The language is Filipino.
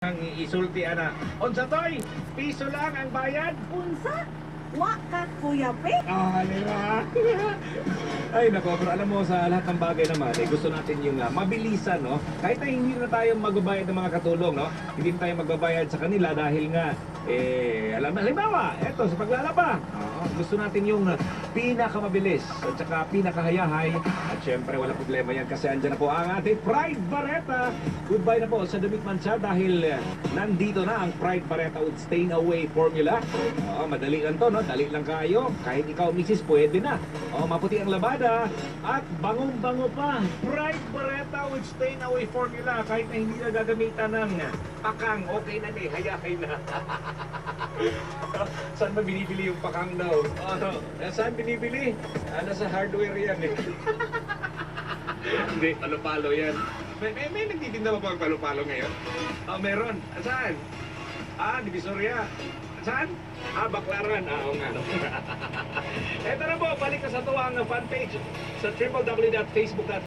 kang isulti, ana. Unsa toy? Piso lang ang bayad? Unsa? Wa ka, Kuya Pe? Ah, nira. Ay, nako, pero alam mo, sa lahat ng bagay naman, gusto natin yung mabilisan, no? Kahit na hindi na tayo magbabayad ng mga katulong, no? Hindi na tayo magbabayad sa kanila dahil nga, alam na, halimbawa, eto, sa paglalaba. Gusto natin yung pinakamabilis at saka pinakahayahay. At syempre, wala problema yan kasi andyan na po ang ating Pride Barretta. Goodbye na po sa Damit Mansa dahil nandito na ang Pride Barretta with Stain Away Formula. Madali lang to, no? Dali lang kayo. Kahit ikaw, misis, pwede na. Maputi ang labada at bangong-bango pa. Pride Barretta with Stain Away Formula. Kahit na hindi na gagamitan ng pakang, okay na hayahay na. Saan ba binibili yung pakang daw? Saan binibili? Nasa hardware yan eh. Hindi, palo-palo yan. May nagtitinda ba pag palo-palo ngayon? Meron. Saan? Divisoria. Saan? Baclaran. Oo nga. Eto na po, balik na sa tuwang fan page sa www.facebook.com